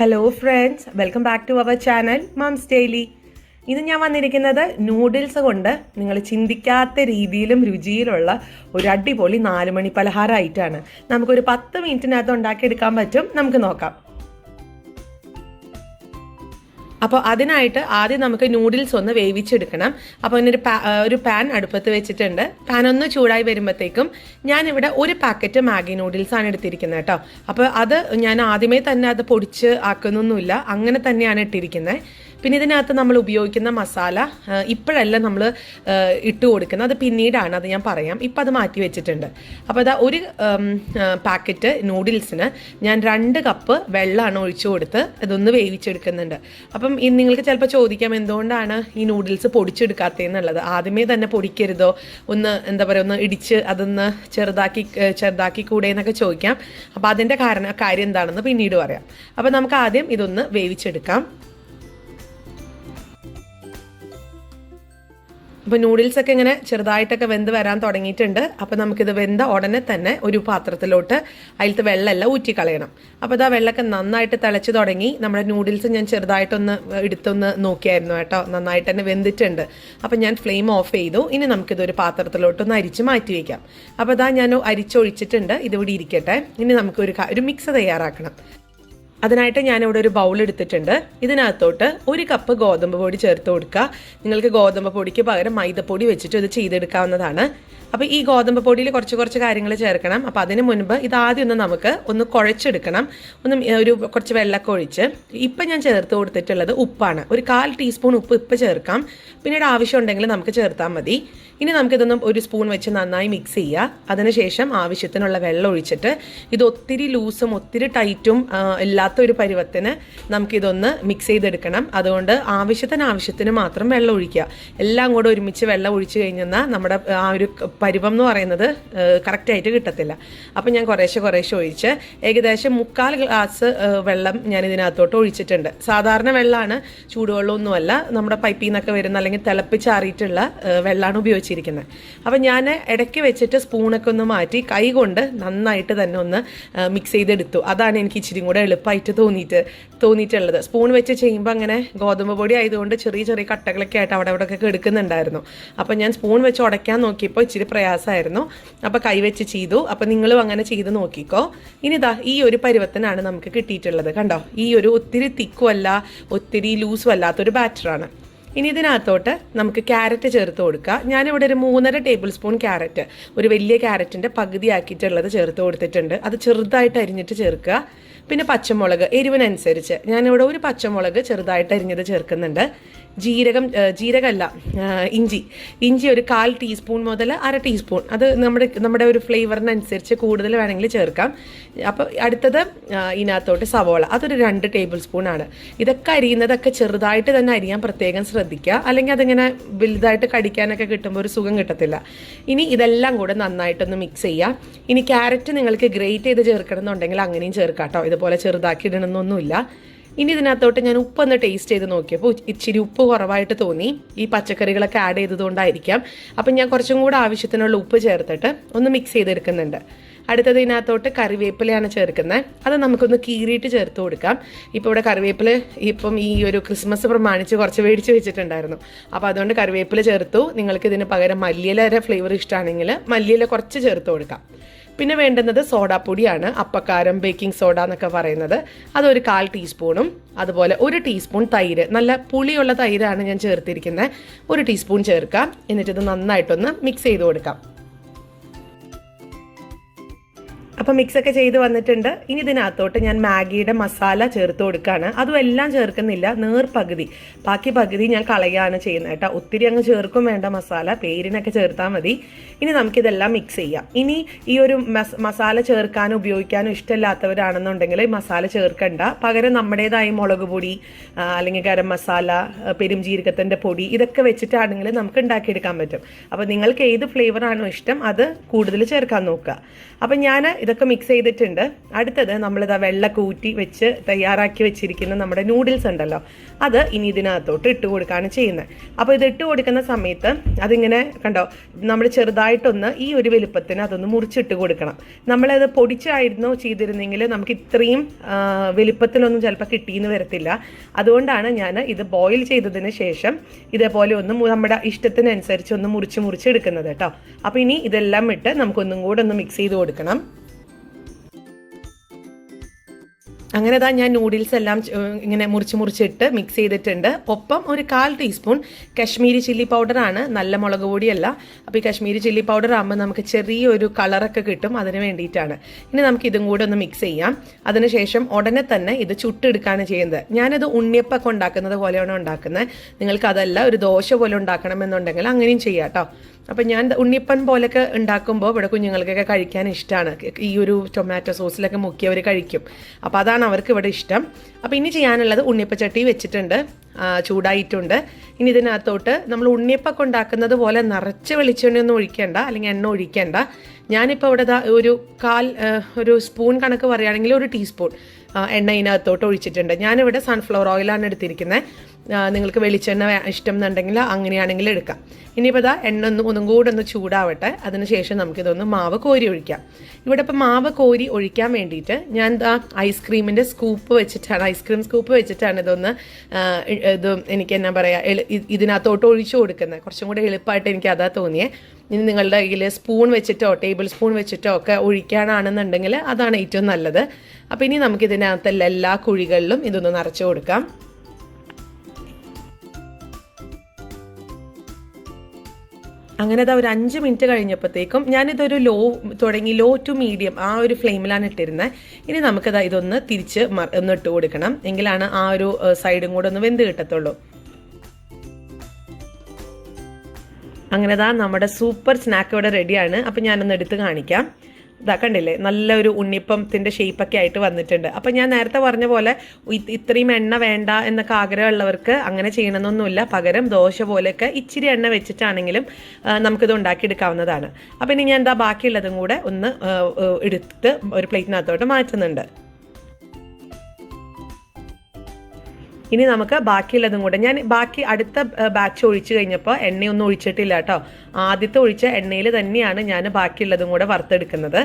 Hello friends, welcome back to our channel mums daily. ഇന്ന് ഞാൻ വന്നിരിക്കുന്നത് നൂഡിൽസ് കൊണ്ട് നിങ്ങൾ ചിന്തിക്കാത്ത രീതിയിലും രുചിയിലുള്ള ഒരു അടിപൊളി 4 മണി പലഹാരമായിട്ടാണ്. നമുക്കൊരു 10 മിനിറ്റിനകത്ത് ഉണ്ടാക്കിയെടുക്കാൻ പറ്റും. നമുക്ക് നോക്കാം. അപ്പോൾ അതിനായിട്ട് ആദ്യം നമുക്ക് നൂഡിൽസ് ഒന്ന് വേവിച്ചെടുക്കണം. അപ്പോൾ ഒരു പാൻ അടുപ്പത്ത് വെച്ചിട്ടുണ്ട്. പാൻ ഒന്ന് ചൂടായി വരുമ്പോഴത്തേക്കും ഞാനിവിടെ ഒരു പാക്കറ്റ് മാഗി നൂഡിൽസാണ് എടുത്തിരിക്കുന്നത് കേട്ടോ. അപ്പോൾ അത് ഞാൻ ആദ്യമേ തന്നെ അത് പൊടിച്ച് ആക്കുന്നൊന്നുമില്ല, അങ്ങനെ തന്നെയാണ് ഇട്ടിരിക്കുന്നത്. പിന്നെ ഇതിനകത്ത് നമ്മൾ ഉപയോഗിക്കുന്ന മസാല ഇപ്പോഴല്ല നമ്മൾ ഇട്ട് കൊടുക്കുന്നത്, അത് പിന്നീടാണ്, അത് ഞാൻ പറയാം. ഇപ്പം അത് മാറ്റി വെച്ചിട്ടുണ്ട്. അപ്പോൾ അതാ ഒരു പാക്കറ്റ് നൂഡിൽസിന് ഞാൻ 2 കപ്പ് വെള്ളമാണ് ഒഴിച്ചു കൊടുത്ത് ഇതൊന്ന് വേവിച്ചെടുക്കുന്നുണ്ട്. അപ്പം നിങ്ങൾക്ക് ചിലപ്പോൾ ചോദിക്കാം എന്തുകൊണ്ടാണ് ഈ നൂഡിൽസ് പൊടിച്ചെടുക്കാത്തതെന്നുള്ളത്. ആദ്യമേ തന്നെ പൊടിക്കരുതോ, ഒന്ന് എന്താ പറയുക, ഒന്ന് ഇടിച്ച് അതൊന്ന് ചെറുതാക്കി കൂടെ എന്നൊക്കെ ചോദിക്കാം. അപ്പോൾ അതിൻ്റെ കാര്യം എന്താണെന്ന് പിന്നീട് പറയാം. അപ്പോൾ നമുക്ക് ആദ്യം ഇതൊന്ന് വേവിച്ചെടുക്കാം. അപ്പോൾ നൂഡിൽസൊക്കെ ഇങ്ങനെ ചെറുതായിട്ടൊക്കെ വെന്ത് വരാൻ തുടങ്ങിയിട്ടുണ്ട്. അപ്പോൾ നമുക്കിത് വെന്ത ഉടനെ തന്നെ ഒരു പാത്രത്തിലോട്ട് അതിലത്തെ വെള്ളമെല്ലാം ഊറ്റിക്കളയണം. അപ്പോൾ ഇതാ വെള്ളമൊക്കെ നന്നായിട്ട് തിളച്ച് തുടങ്ങി. നമ്മുടെ നൂഡിൽസ് ഞാൻ ചെറുതായിട്ടൊന്ന് എടുത്തൊന്ന് നോക്കിയായിരുന്നു കേട്ടോ, നന്നായിട്ട് തന്നെ വെന്തിട്ടുണ്ട്. അപ്പോൾ ഞാൻ ഫ്ലെയിം ഓഫ് ചെയ്തു. ഇനി നമുക്കിതൊരു പാത്രത്തിലോട്ടൊന്ന് അരിച്ച് മാറ്റി വയ്ക്കാം. അപ്പോൾ ഇതാ ഞാൻ അരിച്ചൊഴിച്ചിട്ടുണ്ട്, ഇതിവിടെ ഇരിക്കട്ടെ. ഇനി നമുക്കൊരു മിക്സ് തയ്യാറാക്കണം. അതിനായിട്ട് ഞാനിവിടെ ഒരു ബൗൾ എടുത്തിട്ടുണ്ട്. ഇതിനകത്തോട്ട് 1 കപ്പ് ഗോതമ്പ് പൊടി ചേർത്ത് കൊടുക്കുക. നിങ്ങൾക്ക് ഗോതമ്പ് പൊടിക്ക് പകരം മൈദപ്പൊടി വെച്ചിട്ട് ഇത് ചെയ്തെടുക്കാവുന്നതാണ്. അപ്പോൾ ഈ ഗോതമ്പ് പൊടിയിൽ കുറച്ച് കാര്യങ്ങൾ ചേർക്കണം. അപ്പോൾ അതിന് മുൻപ് ഇതാദ്യം നമുക്ക് കുഴച്ചെടുക്കണം. കുറച്ച് വെള്ളമൊക്കെ ഒഴിച്ച് ഇപ്പം ഞാൻ ചേർത്ത് കൊടുത്തിട്ടുള്ളത് ഉപ്പാണ്. ഒരു 1/4 ടീസ്പൂൺ ഉപ്പ് ഇപ്പം ചേർക്കാം, പിന്നീട് ആവശ്യം ഉണ്ടെങ്കിൽ നമുക്ക് ചേർത്താൽ മതി. ഇനി നമുക്കിതൊന്നും ഒരു സ്പൂൺ വെച്ച് നന്നായി മിക്സ് ചെയ്യുക. അതിനുശേഷം ആവശ്യത്തിനുള്ള വെള്ളം ഒഴിച്ചിട്ട് ഇത് ഒത്തിരി ലൂസും ഒത്തിരി ടൈറ്റും ഇല്ലാത്തൊരു പരുവത്തിന് നമുക്കിതൊന്ന് മിക്സ് ചെയ്തെടുക്കണം. അതുകൊണ്ട് ആവശ്യത്തിന് മാത്രം വെള്ളം ഒഴിക്കുക. എല്ലാം കൂടെ ഒരുമിച്ച് വെള്ളം ഒഴിച്ച് കഴിഞ്ഞാൽ നമ്മുടെ ആ ഒരു പരുവം എന്ന് പറയുന്നത് കറക്റ്റായിട്ട് കിട്ടത്തില്ല. അപ്പം ഞാൻ കുറേശ്ശെ ഒഴിച്ച് ഏകദേശം 3/4 ഗ്ലാസ് വെള്ളം ഞാൻ ഇതിനകത്തോട്ട് ഒഴിച്ചിട്ടുണ്ട്. സാധാരണ വെള്ളമാണ്, ചൂടുവെള്ളമൊന്നുമല്ല, നമ്മുടെ പൈപ്പിൽ നിന്നൊക്കെ വരുന്ന അല്ലെങ്കിൽ തിളപ്പിച്ചാറിയിട്ടുള്ള വെള്ളമാണ് ഉപയോഗിച്ചിരിക്കുന്നത്. അപ്പം ഞാൻ ഇടയ്ക്ക് വെച്ചിട്ട് സ്പൂണൊക്കെ ഒന്ന് മാറ്റി കൈ കൊണ്ട് നന്നായിട്ട് തന്നെ ഒന്ന് മിക്സ് ചെയ്തെടുത്തു. അതാണ് എനിക്ക് ഇച്ചിരി കൂടെ എളുപ്പമായിട്ട് തോന്നിയിട്ടുള്ളത്. സ്പൂൺ വെച്ച് ചെയ്യുമ്പോൾ അങ്ങനെ ഗോതമ്പ് പൊടി ആയതുകൊണ്ട് ചെറിയ കട്ടകളൊക്കെ ആയിട്ട് അവിടെയൊക്കെ എടുക്കുന്നുണ്ടായിരുന്നു. അപ്പം ഞാൻ സ്പൂൺ വെച്ച് ഉടയ്ക്കാൻ നോക്കിയപ്പോൾ ഇച്ചിരി പ്രയാസമായിരുന്നു. അപ്പോൾ കൈവച്ച് ചെയ്തു. അപ്പം നിങ്ങളും അങ്ങനെ ചെയ്ത് നോക്കിക്കോ. ഇനി ഇതാ ഈ ഒരു പരുവത്തിനാണ് നമുക്ക് കിട്ടിയിട്ടുള്ളത്. കണ്ടോ, ഈ ഒരു ഒത്തിരി തിക്കും അല്ല ഒത്തിരി ലൂസും അല്ലാത്തൊരു ബാറ്ററാണ്. ഇനി ഇതിനകത്തോട്ട് നമുക്ക് ക്യാരറ്റ് ചേർത്ത് കൊടുക്കുക. ഞാനിവിടെ ഒരു 3.5 ടേബിൾ സ്പൂൺ ക്യാരറ്റ്, ഒരു വലിയ ക്യാരറ്റിൻ്റെ പകുതിയാക്കിയിട്ടുള്ളത് ചേർത്ത് കൊടുത്തിട്ടുണ്ട്. അത് ചെറുതായിട്ട് അരിഞ്ഞിട്ട് ചേർക്കുക. പിന്നെ പച്ചമുളക് എരിവിനനുസരിച്ച് ഞാനിവിടെ ഒരു പച്ചമുളക് ചെറുതായിട്ട് അരിഞ്ഞത് ചേർക്കുന്നുണ്ട്. ജീരകമല്ല, ഇഞ്ചി ഒരു 1/4 ടീസ്പൂൺ മുതൽ 1/2 ടീസ്പൂൺ, അത് നമ്മുടെ ഒരു ഫ്ലേവറിനനുസരിച്ച് കൂടുതൽ വേണമെങ്കിൽ ചേർക്കാം. അപ്പോൾ അടുത്തത് ഇതിനകത്തോട്ട് സവോള, അതൊരു 2 ടേബിൾ സ്പൂണാണ്. ഇതൊക്കെ അരിയുന്നതൊക്കെ ചെറുതായിട്ട് തന്നെ അരിയാൻ പ്രത്യേകം ശ്രദ്ധിക്കുക, അല്ലെങ്കിൽ അതിങ്ങനെ വലുതായിട്ട് കടിക്കാനൊക്കെ കിട്ടുമ്പോൾ ഒരു സുഖം കിട്ടത്തില്ല. ഇനി ഇതെല്ലാം കൂടെ നന്നായിട്ടൊന്ന് മിക്സ് ചെയ്യാം. ഇനി ക്യാരറ്റ് നിങ്ങൾക്ക് ഗ്രേറ്റ് ചെയ്ത് ചേർക്കണം എന്നുണ്ടെങ്കിൽ അങ്ങനെയും ചേർക്കാം കേട്ടോ, ഇതുപോലെ ചെറുതാക്കി ഇടണമെന്നൊന്നുമില്ല. ഇനി ഇതിനകത്തോട്ട് ഞാൻ ഉപ്പൊന്ന് ടേസ്റ്റ് ചെയ്ത് നോക്കിയപ്പോൾ ഇച്ചിരി ഉപ്പ് കുറവായിട്ട് തോന്നി. ഈ പച്ചക്കറികളൊക്കെ ആഡ് ചെയ്തതുകൊണ്ടായിരിക്കാം. അപ്പം ഞാൻ കുറച്ചും കൂടെ ആവശ്യത്തിനുള്ള ഉപ്പ് ചേർത്തിട്ട് ഒന്ന് മിക്സ് ചെയ്തെടുക്കുന്നുണ്ട്. അടുത്തത് ഇതിനകത്തോട്ട് കറിവേപ്പിലയാണ് ചേർക്കുന്നത്. അത് നമുക്കൊന്ന് കീറിയിട്ട് ചേർത്ത് കൊടുക്കാം. ഇപ്പോൾ ഇവിടെ കറിവേപ്പില ഇപ്പം ഈ ഒരു ക്രിസ്മസ് പ്രമാണിച്ച് കുറച്ച് മേടിച്ച് വെച്ചിട്ടുണ്ടായിരുന്നു. അപ്പോൾ അതുകൊണ്ട് കറിവേപ്പില ചേർത്തു. നിങ്ങൾക്ക് ഇതിന് പകരം മല്ലിയില ഫ്ലേവർ ഇഷ്ടമാണെങ്കിൽ മല്ലിയില കുറച്ച് ചേർത്ത് കൊടുക്കാം. പിന്നെ വേണ്ടുന്നത് സോഡാപ്പൊടിയാണ്, അപ്പക്കാരം, ബേക്കിംഗ് സോഡ എന്നൊക്കെ പറയുന്നത്. അതൊരു 1/4 ടീസ്പൂണും അതുപോലെ 1 ടീസ്പൂൺ തൈര്, നല്ല പുളിയുള്ള തൈരാണ് ഞാൻ ചേർത്തിരിക്കുന്നത്, 1 ടീസ്പൂൺ ചേർക്കാം. എന്നിട്ടിത് നന്നായിട്ടൊന്ന് മിക്സ് ചെയ്ത് കൊടുക്കാം. അപ്പോൾ മിക്സൊക്കെ ചെയ്ത് വന്നിട്ടുണ്ട്. ഇനി ഇതിനകത്തോട്ട് ഞാൻ മാഗിയുടെ മസാല ചേർത്ത് കൊടുക്കുകയാണ്. അതും എല്ലാം ചേർക്കുന്നില്ല, പകുതി, ബാക്കി പകുതി ഞാൻ കളയാണ് ചെയ്യുന്നത് കേട്ടോ. ഒത്തിരി അങ്ങ് ചേർക്കും വേണ്ട മസാല, പേരിനൊക്കെ ചേർത്താൽ മതി. ഇനി നമുക്കിതെല്ലാം മിക്സ് ചെയ്യാം. ഇനി ഈ ഒരു മസാല ചേർക്കാനും ഉപയോഗിക്കാനും ഇഷ്ടമില്ലാത്തവരാണെന്നുണ്ടെങ്കിൽ ഈ മസാല ചേർക്കണ്ട, പകരം നമ്മുടേതായ മുളക് പൊടി അല്ലെങ്കിൽ ഗരം മസാല, പെരുംജീരകത്തിൻ്റെ പൊടി, ഇതൊക്കെ വെച്ചിട്ടാണെങ്കിൽ നമുക്ക് ഉണ്ടാക്കിയെടുക്കാൻ പറ്റും. അപ്പോൾ നിങ്ങൾക്ക് ഏത് ഫ്ലേവറാണോ ഇഷ്ടം അത് കൂടുതൽ ചേർക്കാൻ നോക്കുക. അപ്പം ഞാൻ ഇതൊക്കെ മിക്സ് ചെയ്തിട്ടുണ്ട്. അടുത്തത് നമ്മളിതാ വെള്ളമൊക്കെ ഊറ്റി വെച്ച് തയ്യാറാക്കി വെച്ചിരിക്കുന്ന നമ്മുടെ നൂഡിൽസ് ഉണ്ടല്ലോ, അത് ഇനി ഇതിനകത്തോട്ട് ഇട്ട് കൊടുക്കുകയാണ് ചെയ്യുന്നത്. അപ്പോൾ ഇത് ഇട്ട് കൊടുക്കുന്ന സമയത്ത് അതിങ്ങനെ കണ്ടോ, നമ്മൾ ചെറുതായിട്ടൊന്ന് ഈ ഒരു വലുപ്പത്തിന് അതൊന്ന് മുറിച്ചിട്ട് കൊടുക്കണം. നമ്മളത് പൊടിച്ചായിരുന്നു ചെയ്തിരുന്നെങ്കിൽ നമുക്ക് ഇത്രയും വലുപ്പത്തിലൊന്നും ചിലപ്പോൾ കിട്ടിയെന്ന് വരത്തില്ല. അതുകൊണ്ടാണ് ഞാൻ ഇത് ബോയിൽ ചെയ്തതിന് ശേഷം ഇതേപോലെ ഒന്ന് നമ്മുടെ ഇഷ്ടത്തിനനുസരിച്ച് ഒന്ന് മുറിച്ച് എടുക്കുന്നത് കേട്ടോ. അപ്പോൾ ഇനി ഇതെല്ലാം ഇട്ട് നമുക്കൊന്നും കൂടെ ഒന്ന് മിക്സ് ചെയ്ത് കൊടുക്കണം. അങ്ങനെ ഞാൻ നൂഡിൽസ് എല്ലാം ഇങ്ങനെ മുറിച്ചിട്ട് മിക്സ് ചെയ്തിട്ടുണ്ട്. ഒപ്പം ഒരു 1/4 ടീസ്പൂൺ കശ്മീരി ചില്ലി പൗഡറാണ്, നല്ല മുളക് പൊടിയല്ല. അപ്പോൾ ഈ കശ്മീരി ചില്ലി പൗഡർ ആകുമ്പോൾ നമുക്ക് ചെറിയൊരു കളറൊക്കെ കിട്ടും, അതിന് വേണ്ടിയിട്ടാണ്. ഇനി നമുക്ക് ഇതും കൂടെ ഒന്ന് മിക്സ് ചെയ്യാം. അതിനുശേഷം ഉടനെ തന്നെ ഇത് ചുട്ടെടുക്കുകയാണ് ചെയ്യുന്നത്. ഞാനത് ഉണ്ണിയപ്പൊക്കെ ഉണ്ടാക്കുന്നത് പോലെയാണ് ഉണ്ടാക്കുന്നത്. നിങ്ങൾക്ക് അതല്ല ഒരു ദോശ പോലെ ഉണ്ടാക്കണമെന്നുണ്ടെങ്കിൽ അങ്ങനെയും ചെയ്യാം കേട്ടോ. അപ്പം ഞാൻ ഉണ്ണിയപ്പൻ പോലൊക്കെ ഉണ്ടാക്കുമ്പോൾ ഇവിടെ കുഞ്ഞുങ്ങൾക്കൊക്കെ കഴിക്കാൻ ഇഷ്ടമാണ്. ഈ ഒരു ടൊമാറ്റോ സോസിലൊക്കെ മുക്കിയവർ കഴിക്കും. അപ്പോൾ അതാണ് അവർക്ക് ഇവിടെ ഇഷ്ടം. അപ്പോൾ ഇനി ചെയ്യാനുള്ളത് ഉണ്ണിയപ്പച്ചട്ടി വെച്ചിട്ടുണ്ട്, ചൂടായിട്ടുണ്ട്. ഇനി ഇതിനകത്തോട്ട് നമ്മൾ ഉണ്ണിയപ്പൊക്കെ ഉണ്ടാക്കുന്നത് പോലെ നിറച്ച് വെളിച്ചെണ്ണയൊന്നും ഒഴിക്കേണ്ട, അല്ലെങ്കിൽ എണ്ണ ഒഴിക്കേണ്ട. ഞാനിപ്പോൾ ഇവിടെ ഒരു സ്പൂൺ കണക്ക് പറയുകയാണെങ്കിൽ 1 ടീസ്പൂൺ എണ്ണ ഇതിനകത്തോട്ട് ഒഴിച്ചിട്ടുണ്ട്. ഞാനിവിടെ സൺഫ്ലവർ ഓയിലാണ് എടുത്തിരിക്കുന്നത്. നിങ്ങൾക്ക് വെളിച്ചെണ്ണ ഇഷ്ടം എന്നുണ്ടെങ്കിൽ അങ്ങനെയാണെങ്കിൽ എടുക്കാം. ഇനിയിപ്പോൾ എണ്ണ ഒന്നും കൂടെ ഒന്ന് ചൂടാവട്ടെ. അതിനുശേഷം നമുക്കിതൊന്ന് മാവ് കോരി ഒഴിക്കാം. ഇവിടെ ഇപ്പോൾ മാവ് കോരി ഒഴിക്കാൻ വേണ്ടിയിട്ട് ഞാൻ ഐസ്ക്രീമിൻ്റെ ഐസ്ക്രീം സ്കൂപ്പ് വെച്ചിട്ടാണ് ഇത് എനിക്ക് എന്നാ പറയുക ഇതിനകത്തോട്ട് ഒഴിച്ചു കൊടുക്കുന്നത്. കുറച്ചും കൂടെ എളുപ്പമായിട്ട് എനിക്ക് അതാ തോന്നിയത്. ഇനി നിങ്ങളുടെ കയ്യിൽ സ്പൂൺ വെച്ചിട്ടോ ടേബിൾ സ്പൂൺ വെച്ചിട്ടോ ഒക്കെ ഒഴിക്കാനാണെന്നുണ്ടെങ്കിൽ അതാണ് ഏറ്റവും നല്ലത്. അപ്പോൾ ഇനി നമുക്കിതിനകത്തുള്ള എല്ലാ കുഴികളിലും ഇതൊന്ന് നിറച്ചു കൊടുക്കാം. അങ്ങനെ ഒരു 5 മിനിറ്റ് കഴിഞ്ഞപ്പോഴത്തേക്കും ഞാനിതൊരു ലോ ടു മീഡിയം ആ ഒരു ഫ്ലെയിമിലാണ് ഇട്ടിരുന്നത്. ഇനി ഇതൊന്ന് തിരിച്ച് ഒന്ന് ഇട്ട് കൊടുക്കണം, എങ്കിലാണ് ആ ഒരു സൈഡും കൂടെ ഒന്ന് വെന്ത് കിട്ടത്തുള്ളൂ. അങ്ങനെ നമ്മുടെ സൂപ്പർ സ്നാക്ക് ഇവിടെ റെഡിയാണ്. അപ്പം ഞാനൊന്ന് എടുത്ത് കാണിക്കാം. കണ്ടില്ലേ, നല്ലൊരു ഉണ്ണിയപ്പത്തിൻ്റെ ഷേപ്പൊക്കെ ആയിട്ട് വന്നിട്ടുണ്ട്. അപ്പം ഞാൻ നേരത്തെ പറഞ്ഞ പോലെ ഇത്രയും എണ്ണ വേണ്ട എന്നൊക്കെ ആഗ്രഹമുള്ളവർക്ക് അങ്ങനെ ചെയ്യണമെന്നൊന്നുമില്ല. പകരം ദോശ പോലെയൊക്കെ ഇച്ചിരി എണ്ണ വെച്ചിട്ടാണെങ്കിലും നമുക്കിത് ഉണ്ടാക്കിയെടുക്കാവുന്നതാണ്. അപ്പം ഇനി ഞാൻ ബാക്കിയുള്ളതും കൂടെ ഒന്ന് എടുത്ത് ഒരു പ്ലേറ്റിനകത്തോട്ട് മാറ്റുന്നുണ്ട്. ഇനി നമുക്ക് ബാക്കിയുള്ളതും കൂടെ ഞാൻ അടുത്ത ബാച്ച് ഒഴിച്ചു കഴിഞ്ഞപ്പോൾ എണ്ണയൊന്നും ഒഴിച്ചിട്ടില്ല കേട്ടോ. ആദ്യത്തെ ഒഴിച്ച എണ്ണയിൽ തന്നെയാണ് ഞാൻ ബാക്കിയുള്ളതും കൂടെ വറുത്തെടുക്കുന്നത്.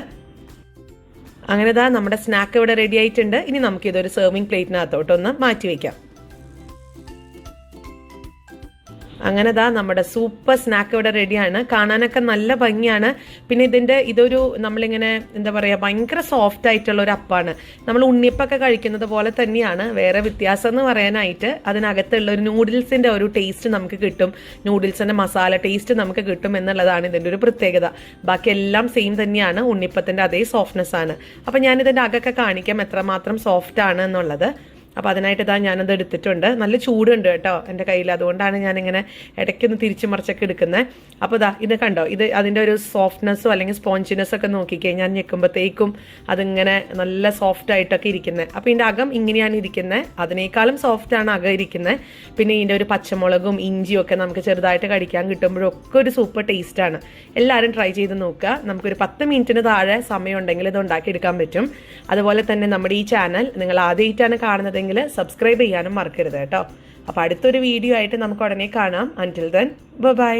അങ്ങനെ നമ്മുടെ സ്നാക്ക് ഇവിടെ റെഡി ആയിട്ടുണ്ട്. ഇനി നമുക്കിതൊരു സെർവിങ് പ്ലേറ്റിനകത്തോട്ടൊന്ന് മാറ്റി വയ്ക്കാം. അങ്ങനെ നമ്മുടെ സൂപ്പർ സ്നാക്ക് ഇവിടെ റെഡിയാണ്. കാണാനൊക്കെ നല്ല ഭംഗിയാണ്. പിന്നെ ഇതൊരു നമ്മളിങ്ങനെ എന്താ പറയുക, ഭയങ്കര സോഫ്റ്റ് ആയിട്ടുള്ള ഒരു അപ്പാണ്. നമ്മൾ ഉണ്ണിയപ്പൊക്കെ കഴിക്കുന്നത് പോലെ തന്നെയാണ്. വേറെ വ്യത്യാസം എന്ന് പറയാനായിട്ട് അതിനകത്തുള്ള ഒരു നൂഡിൽസിൻ്റെ ഒരു ടേസ്റ്റ് നമുക്ക് കിട്ടും, നൂഡിൽസിൻ്റെ മസാല ടേസ്റ്റ് നമുക്ക് കിട്ടും എന്നുള്ളതാണ് ഇതിൻ്റെ ഒരു പ്രത്യേകത. ബാക്കി എല്ലാം സെയിം തന്നെയാണ്, ഉണ്ണിയപ്പത്തിൻ്റെ അതേ സോഫ്റ്റ്നെസ് ആണ്. അപ്പം ഞാനിതിൻ്റെ അകമൊക്കെ കാണിക്കാം എത്രമാത്രം സോഫ്റ്റ് ആണ് എന്നുള്ളത്. അപ്പോൾ അതിനായിട്ട് ഞാനത് എടുത്തിട്ടുണ്ട്. നല്ല ചൂടുണ്ട് കേട്ടോ എൻ്റെ കയ്യിൽ, അതുകൊണ്ടാണ് ഞാനിങ്ങനെ ഇടയ്ക്കൊന്ന് തിരിച്ചു മറിച്ചൊക്കെ എടുക്കുന്നത്. അപ്പോൾ ഇത് കണ്ടോ, അതിൻ്റെ ഒരു സോഫ്റ്റ്നെസ്സോ അല്ലെങ്കിൽ സ്പോഞ്ചിനെസ്സൊക്കെ നോക്കിക്കഴിഞ്ഞാൽ ഞെക്കുമ്പോഴത്തേക്കും അതിങ്ങനെ നല്ല സോഫ്റ്റ് ആയിട്ടൊക്കെ ഇരിക്കുന്നത്. അപ്പോൾ ഇതിൻ്റെ അകം ഇങ്ങനെയാണ് ഇരിക്കുന്നത്, അതിനേക്കാളും സോഫ്റ്റാണ് അകം ഇരിക്കുന്നത്. പിന്നെ ഇതിൻ്റെ ഒരു പച്ചമുളകും ഇഞ്ചിയും ഒക്കെ നമുക്ക് ചെറുതായിട്ട് കടിക്കാൻ കിട്ടുമ്പോഴൊക്കെ ഒരു സൂപ്പർ ടേസ്റ്റാണ്. എല്ലാവരും ട്രൈ ചെയ്ത് നോക്കുക. നമുക്കൊരു 10 മിനിറ്റിന് താഴെ സമയമുണ്ടെങ്കിൽ ഇത് ഉണ്ടാക്കിയെടുക്കാൻ പറ്റും. അതുപോലെ തന്നെ നമ്മുടെ ഈ ചാനൽ നിങ്ങൾ ആദ്യമായിട്ടാണ് കാണുന്നതെങ്കിൽ സബ്സ്ക്രൈബ് ചെയ്യാനും മറക്കരുത് കേട്ടോ. അപ്പോൾ അടുത്തൊരു വീഡിയോ ആയിട്ട് നമുക്ക് ഉടനെ കാണാം. അൻറ്റിൽ ദെൻ ബൈ.